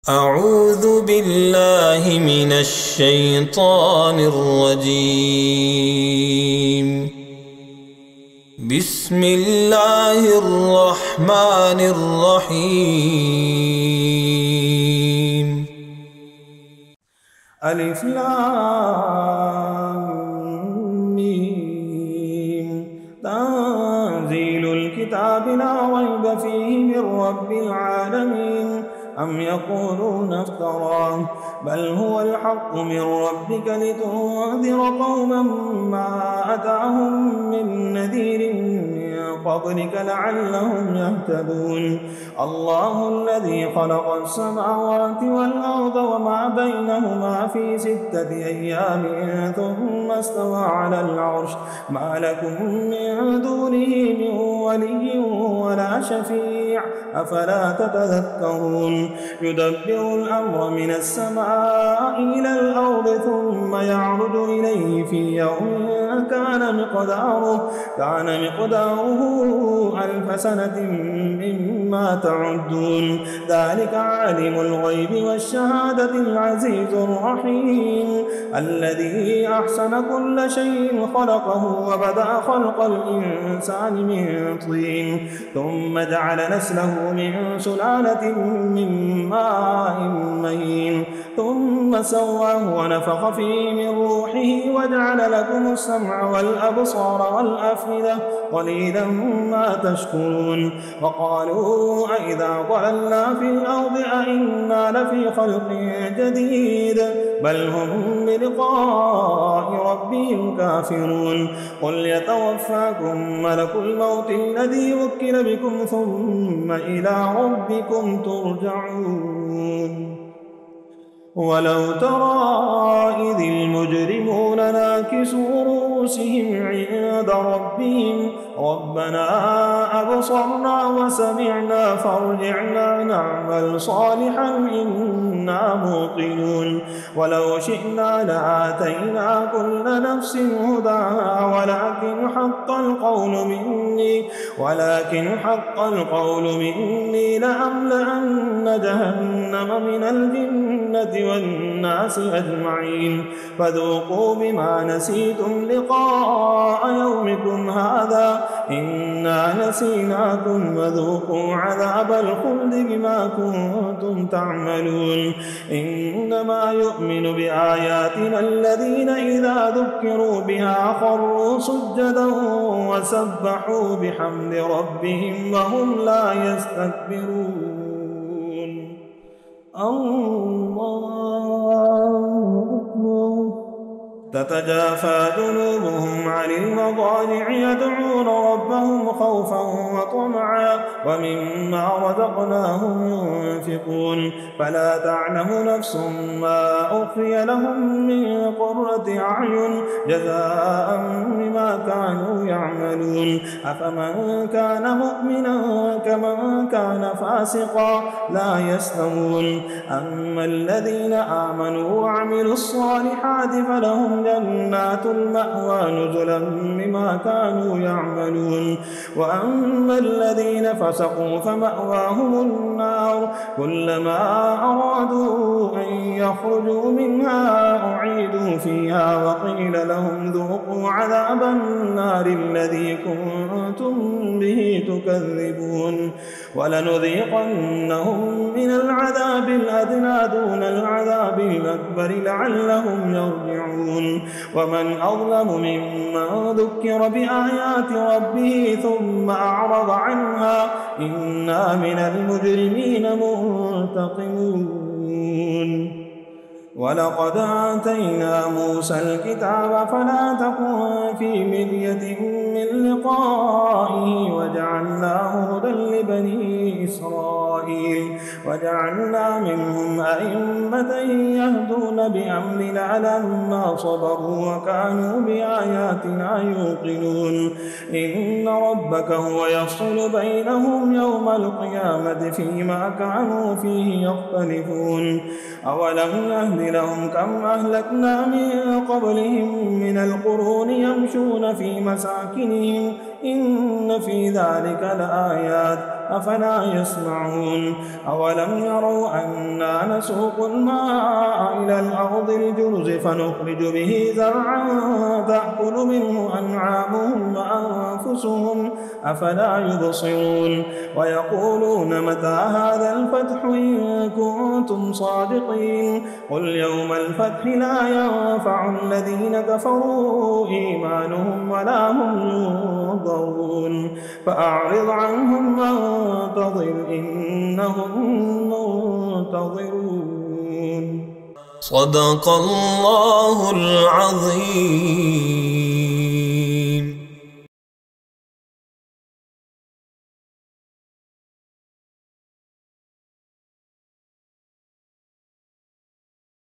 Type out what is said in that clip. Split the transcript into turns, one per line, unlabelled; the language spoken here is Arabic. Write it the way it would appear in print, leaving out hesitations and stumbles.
أعوذ بالله من الشيطان الرجيم. بسم الله الرحمن الرحيم. ألف لام ميم. تنزيل الكتاب لا ريب فيه من رب العالمين. أم يقولون افتراه بل هو الحق من ربك لتنذر قوما ما أتاهم من نذير من قبلك لعلهم يهتدون. الله الذي خلق السماوات والأرض وما بينهما في 6 أيام ثم استوى على العرش ما لكم من دونه من ولي ولا شفيع أفلا تتذكرون. يدبر الأمر من السماء إلى الأرض ثم يعرج إليه في يوم كان مقداره 1000 سنة مما تعدون. ذلك عالم الغيب والشهادة العزيز الرحيم الذي أحسن كل شيء خلقه وبدأ خلق الإنسان من طين ثم جعل نسله من سلالة من ماء مهين ثم سواه ونفخ فيه من روحه وجعل لكم السمع والأبصار والأفئدة قليلا ما تشكرون. وقالوا أئذا ضللنا في الأرض أئنا لفي خلق جديد بل هم بلقاء ربهم كافرون. قل يتوفاكم ملك الموت الذي وكل بكم ثم إلى ربكم ترجعون. ولو ترى إذ المجرمون ناكسوا رؤوسهم عند ربهم ربنا أبصرنا وسمعنا فارجعنا نعمل صالحا إنا موقنون. ولو شئنا لآتينا كل نفس هداها ولكن حق القول مني لأملأن جهنم من الجنة والناس أجمعين. فذوقوا بما نسيتم لقاء يومكم هذا إنا نسيناكم وذوقوا عذاب الخلد بما كنتم تعملون. إنما يؤمن بآياتنا الذين إذا ذكروا بها خروا سجدا وسبحوا بحمد ربهم وهم لا يستكبرون. الله أكبر. تتجافى جنوبهم عن المضاجع يدعون ربهم خوفا وطمعا ومما رزقناهم ينفقون. فلا تعلم نفس ما أخفي لهم من قرة أعين جزاء بما كانوا يعملون. أفمن كان مؤمنا كمن كان فاسقا لا يستوون. أما الذين آمنوا وعملوا الصالحات فلهم جنات المأوى نزلا بما كانوا يعملون. وأما الذين فسقوا فمأواهم النار كلما أرادوا أن يخرجوا منها أعيدوا فيها وقيل لهم ذوقوا عذاب النار الذي كنتم به تكذبون. ولنذيقنهم من العذاب الأدنى دون العذاب الأكبر لعلهم يرجعون. ومن أظلم ممن ذكر بآيات ربه ثم أعرض عنها إنا من المجرمين منتقمون. ولقد آتينا موسى الكتاب فلا تكن في مرية من لقائه وجعلناه هدى لبني إسرائيل وجعلنا منهم أئمة يهدون بأمرنا لما صبروا وكانوا بآياتنا يوقنون. إن ربك هو يفصل بينهم يوم القيامة فيما كانوا فيه يختلفون. أولم يهد لهم كم أهلكنا من قبلهم من القرون يمشون في مساكنهم إن في ذلك لآيات أفلا يسمعون أولم يروا أنا نسوق الماء إلى الأرض الجرز فنخرج به زرعا تأكل منه أنعامهم وأنفسهم أفلا يبصرون ويقولون متى هذا الفتح إن كنتم صادقين قل يوم الفتح لا ينفع الذين كفروا إيمانهم ولا هم ينظرون فأعرض عنهم وانتظر إنهم منتظرون.
صدق الله العظيم.